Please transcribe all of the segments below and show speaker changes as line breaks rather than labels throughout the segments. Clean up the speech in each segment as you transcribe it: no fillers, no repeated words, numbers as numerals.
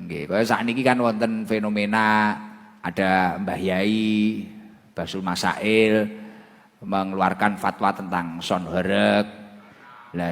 Nggih, kaya sakniki kan wonten fenomena ada Mbah Yai, Basul Masail mengeluarkan fatwa tentang son horeg. Lah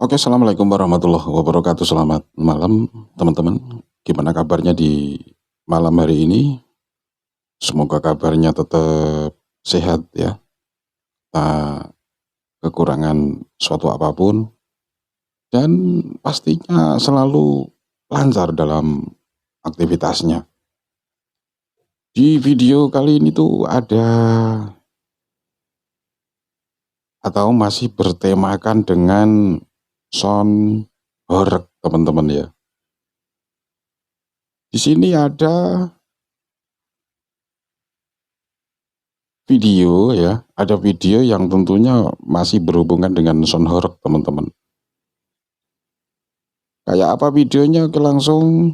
Oke, assalamualaikum warahmatullahi wabarakatuh. Selamat malam, teman-teman. Gimana kabarnya di malam hari ini? Semoga kabarnya tetap sehat ya. Tak kekurangan suatu apapun dan pastinya selalu lancar dalam aktivitasnya. Di video kali ini tuh ada atau masih bertemakan dengan son horeg, teman-teman ya. Di sini ada video ya, ada video yang tentunya masih berhubungan dengan son horeg, teman-teman. Kayak apa videonya? Oke, langsung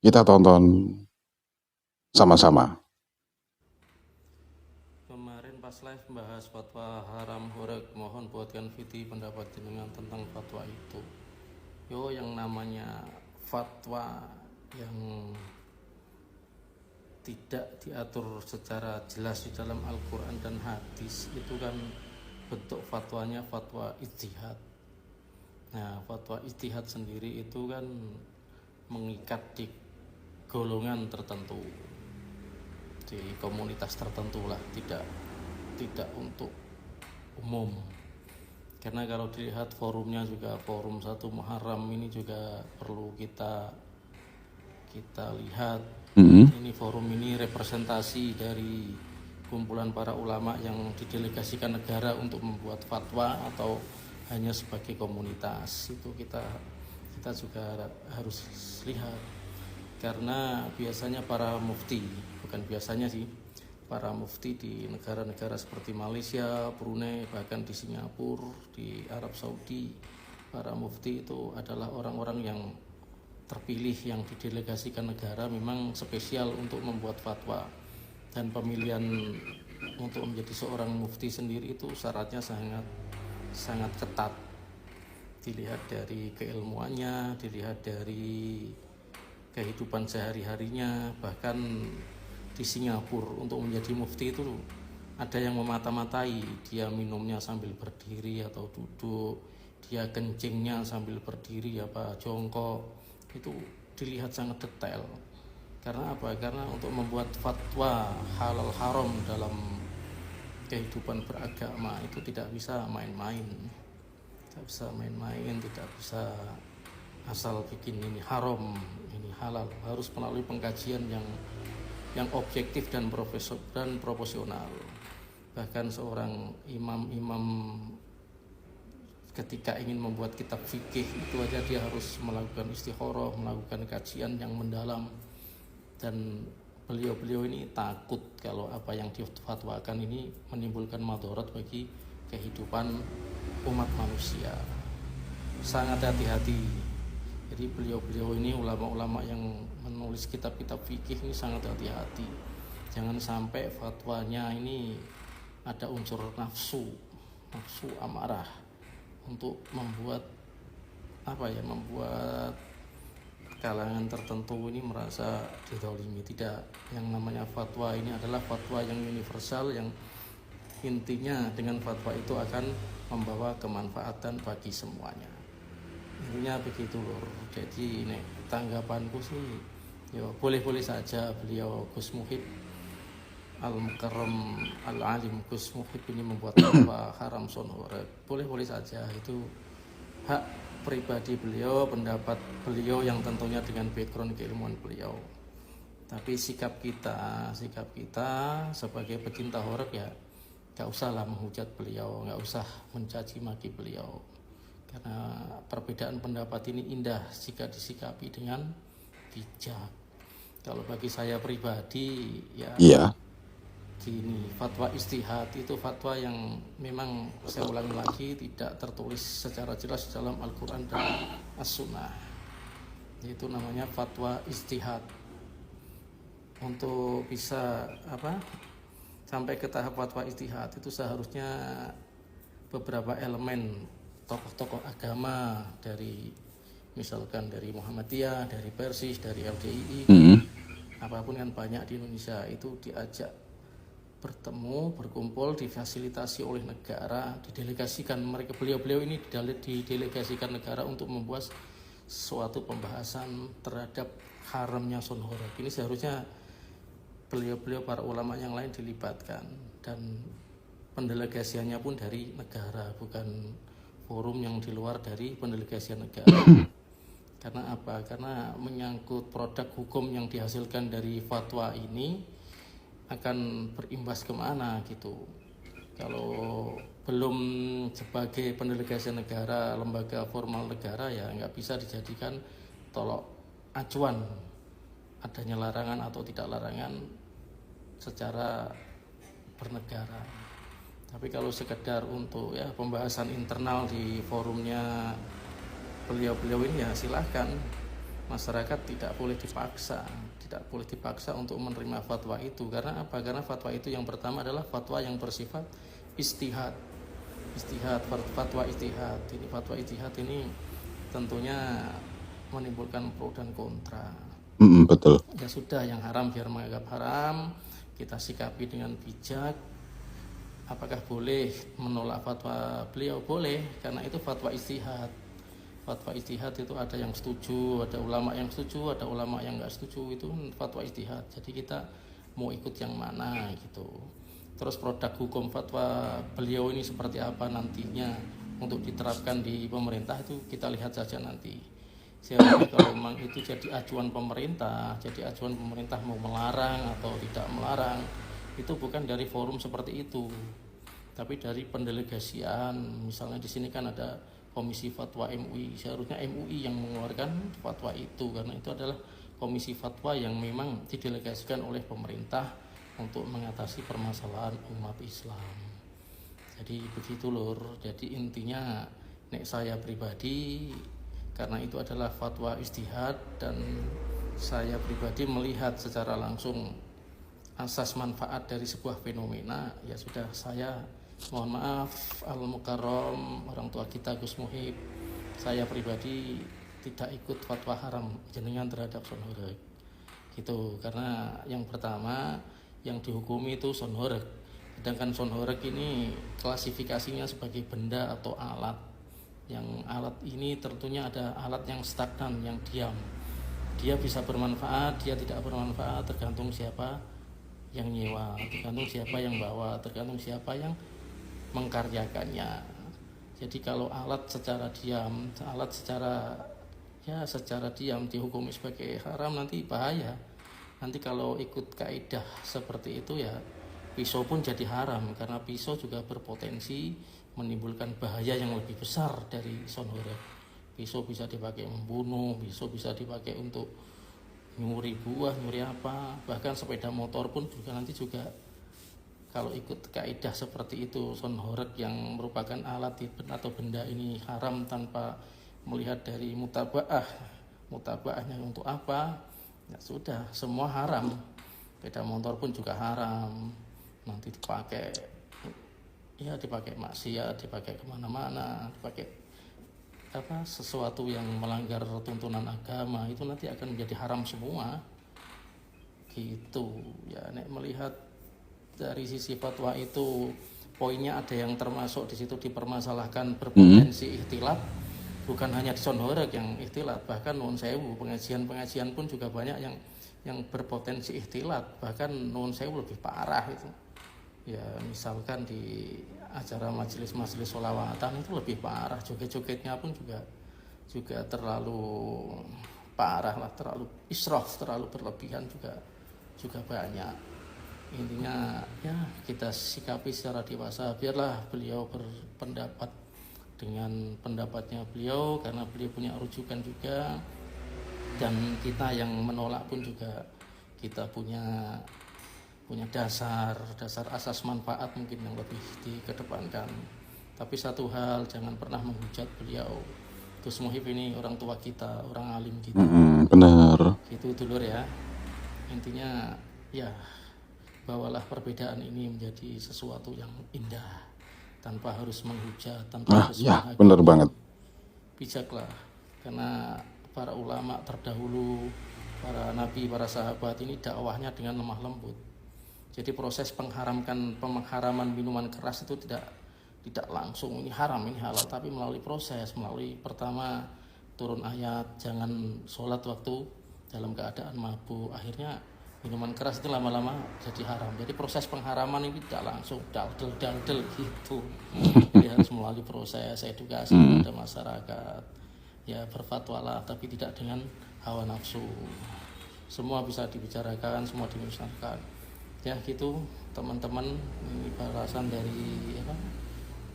kita tonton sama-sama.
Kemarin pas live membahas fatwa haram horeg, mohon buatkan video pendapat jenengan tentang fatwa itu. Yang namanya fatwa yang tidak diatur secara jelas di dalam Al-Quran dan hadis itu kan bentuk fatwanya fatwa ijtihad. Nah, fatwa ijtihad sendiri itu kan mengikat di golongan tertentu, di komunitas tertentu lah, tidak untuk umum. Karena kalau dilihat forumnya juga forum 1 Muharram ini juga perlu kita lihat. Ini forum ini representasi dari kumpulan para ulama yang didelegasikan negara untuk membuat fatwa atau hanya sebagai komunitas. Itu kita juga harus lihat. Karena biasanya para mufti, bukan biasanya sih, para mufti di negara-negara seperti Malaysia, Brunei, bahkan di Singapura, di Arab Saudi, para mufti itu adalah orang-orang yang terpilih yang didelegasikan negara memang spesial untuk membuat fatwa. Dan pemilihan untuk menjadi seorang mufti sendiri itu syaratnya sangat ketat. Dilihat dari keilmuannya, dilihat dari kehidupan sehari-harinya. Bahkan di Singapura untuk menjadi mufti itu ada yang memata-matai, dia minumnya sambil berdiri atau duduk, dia kencingnya sambil berdiri apa jongkok, itu dilihat sangat detail. Karena apa? Karena untuk membuat fatwa halal haram dalam kehidupan beragama itu tidak bisa main-main, tidak bisa asal bikin ini haram, ini halal. Harus melalui pengkajian yang objektif dan proporsional. Bahkan seorang imam ketika ingin membuat kitab fikih itu aja dia harus melakukan istikharah, melakukan kajian yang mendalam. Dan beliau ini takut kalau apa yang difatwakan ini menimbulkan madarat bagi kehidupan umat manusia. Sangat hati-hati. Jadi beliau ini ulama-ulama yang menulis kitab-kitab fikih ini sangat hati-hati. Jangan sampai fatwanya ini ada unsur nafsu amarah untuk membuat kalangan tertentu ini merasa dizalimi. Tidak, yang namanya fatwa ini adalah fatwa yang universal, yang intinya dengan fatwa itu akan membawa kemanfaatan bagi semuanya. Intinya begitu lur. Jadi ini tanggapanku sih boleh-boleh saja beliau Gus Muhib Al-Mukarram Al-Alim Gus Muhib ini membuat fatwa haram son horeg. Boleh-boleh saja, itu hak pribadi beliau, pendapat beliau yang tentunya dengan background keilmuan beliau. Tapi sikap kita sebagai pecinta horeg ya gak usahlah menghujat beliau, gak usah mencaci maki beliau. Karena perbedaan pendapat ini indah jika disikapi dengan bijak. Kalau bagi saya pribadi ya gini, fatwa istihad itu fatwa yang memang saya ulangi lagi tidak tertulis secara jelas dalam Al-Quran dan As-Sunnah. Itu namanya fatwa istihad. Untuk bisa sampai ke tahap fatwa ijtihad itu seharusnya beberapa elemen tokoh-tokoh agama dari misalkan dari Muhammadiyah, dari Persis, dari LDII, apapun kan banyak di Indonesia itu diajak bertemu, berkumpul, difasilitasi oleh negara, didelegasikan mereka beliau-beliau ini didelegasikan negara untuk membuat suatu pembahasan terhadap haramnya sonhorek. Ini seharusnya beliau-beliau para ulama yang lain dilibatkan dan pendelegasiannya pun dari negara, bukan forum yang di luar dari pendelegasian negara. Karena apa? Karena menyangkut produk hukum yang dihasilkan dari fatwa ini akan berimbas kemana gitu. Kalau belum sebagai pendelegasi negara, lembaga formal negara ya nggak bisa dijadikan tolok acuan adanya larangan atau tidak larangan secara bernegara. Tapi kalau sekedar untuk ya pembahasan internal di forumnya beliau-beliau ini ya silahkan. Masyarakat tidak boleh dipaksa untuk menerima fatwa itu. Karena apa? Karena fatwa itu yang pertama adalah fatwa yang bersifat ijtihad, fatwa ijtihad. Ini fatwa ijtihad ini tentunya menimbulkan pro dan kontra.
Betul.
Ya sudah, yang haram biar menganggap haram, kita sikapi dengan bijak. Apakah boleh menolak fatwa beliau? Boleh, karena itu fatwa ijtihad. Fatwa ijtihad itu ada yang setuju, ada ulama yang setuju, ada ulama yang nggak setuju, itu fatwa ijtihad. Jadi kita mau ikut yang mana gitu. Terus produk hukum fatwa beliau ini seperti apa nantinya untuk diterapkan di pemerintah itu kita lihat saja nanti. Seharusnya kalau memang itu jadi acuan pemerintah mau melarang atau tidak melarang, itu bukan dari forum seperti itu, tapi dari pendelegasian. Misalnya di sini kan ada Komisi Fatwa MUI, seharusnya MUI yang mengeluarkan fatwa itu, karena itu adalah komisi fatwa yang memang didelegasikan oleh pemerintah untuk mengatasi permasalahan umat Islam. Jadi begitu lur. Jadi intinya nek saya pribadi, karena itu adalah fatwa ijtihad dan saya pribadi melihat secara langsung asas manfaat dari sebuah fenomena, ya sudah, saya mohon maaf Al-Mukarram, orang tua kita Gus Muhib, saya pribadi tidak ikut fatwa haram jenengan terhadap sonhorek gitu. Karena yang pertama yang dihukumi itu sonhorek, sedangkan sonhorek ini klasifikasinya sebagai benda atau alat. Yang alat ini tentunya ada alat yang stagnan, yang diam, dia bisa bermanfaat, dia tidak bermanfaat, tergantung siapa yang nyewa, tergantung siapa yang bawa, tergantung siapa yang mengkaryakannya. Jadi kalau alat secara diam, secara diam dihukumi sebagai haram, nanti bahaya. Nanti kalau ikut kaidah seperti itu ya pisau pun jadi haram, karena pisau juga berpotensi menimbulkan bahaya yang lebih besar dari sonhorek. Pisau bisa dipakai membunuh, pisau bisa dipakai untuk nyuri buah, nyuri apa, bahkan sepeda motor pun juga nanti juga kalau ikut kaidah seperti itu, sonhorek yang merupakan alat atau benda ini haram tanpa melihat dari mutabaahnya untuk apa, ya sudah, semua haram. Sepeda motor pun juga haram, nanti dipakai maksiat, dipakai kemana-mana, dipakai sesuatu yang melanggar tuntunan agama, itu nanti akan menjadi haram semua gitu. Ya nek melihat dari sisi fatwa itu, poinnya ada yang termasuk di situ dipermasalahkan berpotensi ikhtilat, bukan hanya di sonhorek yang ikhtilat, bahkan nuwun sewu pengajian pun juga banyak yang berpotensi ikhtilat, bahkan nuwun sewu lebih parah itu. Ya misalkan di acara majelis sholawatan itu lebih parah, joget-jogetnya pun juga terlalu parah lah, terlalu israf, terlalu berlebihan juga banyak. Intinya ya kita sikapi secara dewasa, biarlah beliau berpendapat dengan pendapatnya beliau, karena beliau punya rujukan juga, dan kita yang menolak pun juga kita punya dasar asas manfaat mungkin yang lebih dikedepankan. Tapi satu hal, jangan pernah menghujat beliau. Gus Muhib ini orang tua kita, orang alim kita.
Benar.
Itu dulur ya. Intinya ya bawalah perbedaan ini menjadi sesuatu yang indah, tanpa harus menghujat, tanpa harus
Ya, benar banget.
Bijaklah, karena para ulama terdahulu, para nabi, para sahabat ini dakwahnya dengan lemah lembut. Jadi proses pengharaman minuman keras itu tidak langsung ini haram, ini halal, tapi melalui proses, melalui pertama turun ayat jangan sholat waktu dalam keadaan mabuk, akhirnya minuman keras itu lama-lama jadi haram. Jadi proses pengharaman ini tidak langsung daldel gitu. Jadi harus melalui proses edukasi kepada masyarakat. Ya berfatwalah, tapi tidak dengan hawa nafsu. Semua bisa dibicarakan, semua dimusnahkan. Ya gitu teman-teman, ini balasan dari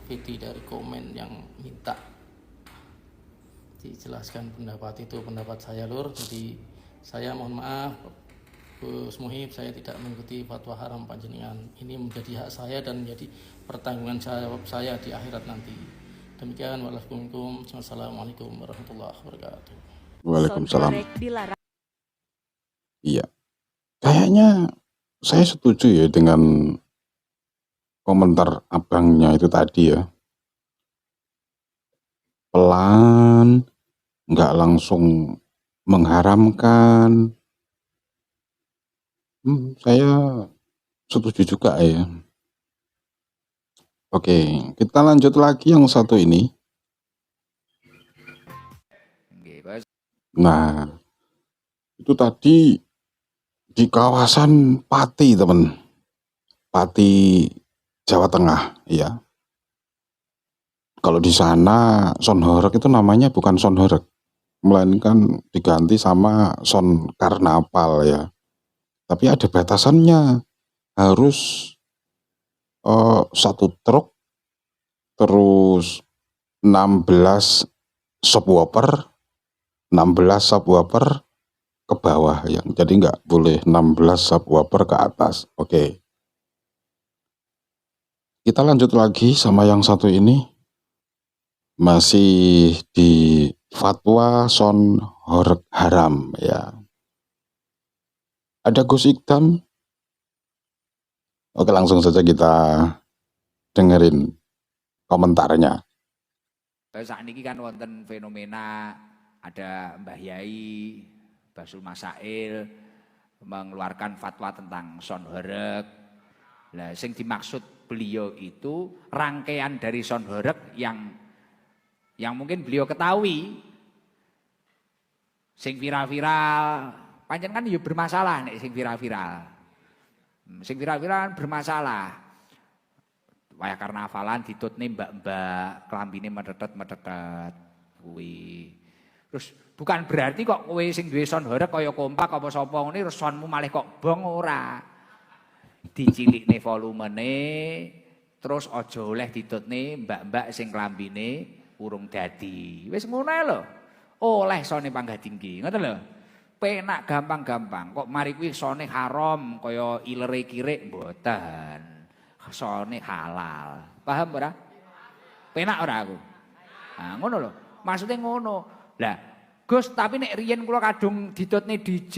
Vidi dari komen yang minta dijelaskan pendapat itu, pendapat saya lur. Jadi saya mohon maaf Gus Muhib, saya tidak mengikuti fatwa haram panjenengan. Ini menjadi hak saya dan menjadi pertanggungan jawab saya di akhirat nanti. Demikian waalaikumsalam. Wassalamualaikum warahmatullahi wabarakatuh.
Waalaikumsalam. Iya, kayaknya saya setuju ya dengan komentar abangnya itu tadi ya. Pelan, nggak langsung mengharamkan. Saya setuju juga ya. Oke, kita lanjut lagi yang satu ini. Nah, itu tadi di kawasan Pati, teman. Pati, Jawa Tengah, ya. Kalau di sana son horeg itu namanya bukan son horeg, melainkan diganti sama son karnaval ya. Tapi ada batasannya, harus 1 truk, terus 16 subwoofer ke bawah ya. Jadi nggak boleh 16 subwoofer ke atas. Oke. Kita lanjut lagi sama yang satu ini. Masih di fatwa son horeg haram ya. Ada Gus Ikdam. Oke, langsung saja kita dengerin komentarnya.
Saat ini kan wonten fenomena ada Mbah Yai, Basul Masail mengeluarkan fatwa tentang son horeg. Nah, sing dimaksud beliau itu rangkaian dari son horeg yang mungkin beliau ketahui, sing viral-viral, pancen kan ya bermasalah nek sing viral-viral. Sing viral-viral bermasalah. Wayah karnavalan ditutne mbak-mbak, klambine metetet-metetet kuwi. Terus bukan berarti kok kowe sing duwe son horeg kaya kompak apa sapa ngene terus sonmu malih kok bong, ora. Dicilikne volumene, terus aja oleh ditutne mbak-mbak sing klambine urung dadi. Wis ngono ae lho. Oleh sone panggah tinggi, ngoten lho. Penak gampang-gampang. Kok mari kuwi sone haram kaya ilere kirik mboten. Sone halal. Paham ora? Penak ora aku? Nah, ngono lho. Maksudnya ngono. Lah, Gus, tapi nek riyen kula kadung ditutne DJ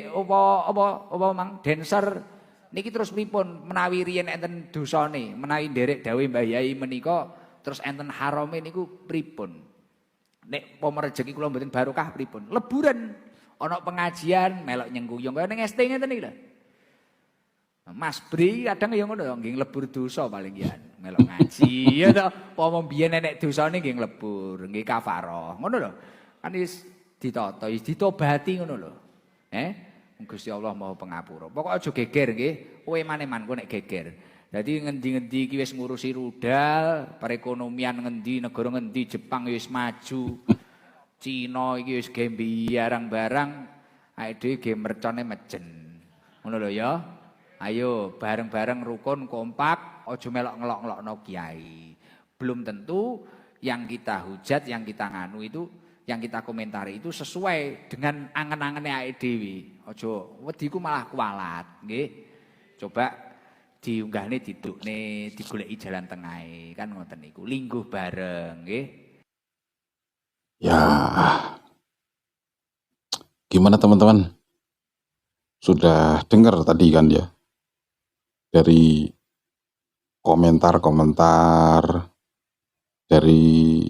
apa mang dancer niki terus pripun menawi riyen enten dosane, menawi nderek dawuh Mbah Yai menika terus enten harame niku pripun? Nek pomo rejeki kula mboten barokah pripun? Leburan ana pengajian melok nyengkuyung kaya ning ST ngeten iki lho. Mas Bri kadang ya ngono nggih lebur dosa paling ya melok ngaji ya to. Pomo biyen nek dosane nggih lebur, nggih kafarah. Ngono lho. Kan wis ditata, wis ditobati ngono lho. Gusti Allah Maha Pengapura. Pokok aja geger nggih. Kowe maneman kok nek geger. Dadi ngendi-ngendi iki wis ngurusi rudal, perekonomian ngendi, negara ngendi, Jepang wis maju. Cina iki wis gawe barang-barang, awake dhewe ge mercone mejen. Ngono lho ya. Ayo bareng-bareng rukun kompak, aja melok ngelok-ngelokno kiai. Belum tentu yang kita hujat, yang kita nganu itu, yang kita komentari itu sesuai dengan angen-angene awake dhewe. Aja wediku malah kualat, nggih. Coba diunggahne didukne, digoleki jalan tengahe, kan ngoten niku. Lingguh bareng, nggih.
Ya, gimana teman-teman? Sudah dengar tadi kan ya? dari komentar-komentar dari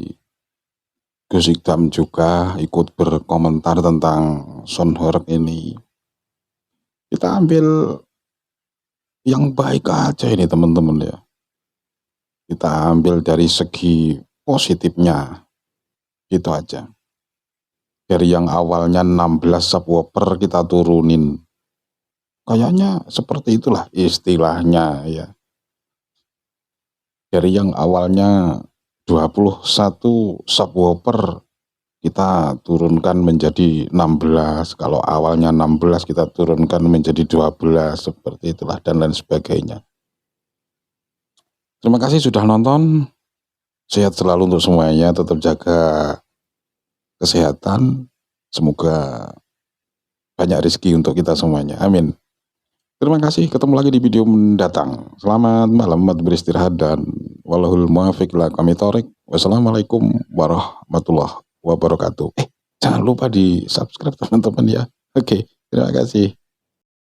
Gus Ikdam juga ikut berkomentar tentang Sonhoreg ini. Kita ambil yang baik aja ini teman-teman ya. Kita ambil dari segi positifnya, gitu aja. Dari yang awalnya 16 subwoofer kita turunin. Kayaknya seperti itulah istilahnya ya. Dari yang awalnya 21 subwoofer kita turunkan menjadi 16. Kalau awalnya 16 kita turunkan menjadi 12. Seperti itulah dan lain sebagainya. Terima kasih sudah nonton. Sehat selalu untuk semuanya. Tetap jaga kesehatan. Semoga banyak rezeki untuk kita semuanya. Amin. Terima kasih. Ketemu lagi di video mendatang. Selamat malam, selamat beristirahat dan wallahul muwaffiq ila aqwamit thoriq. Wassalamualaikum warahmatullahi wabarakatuh. Jangan lupa di subscribe teman-teman ya. Oke, terima kasih.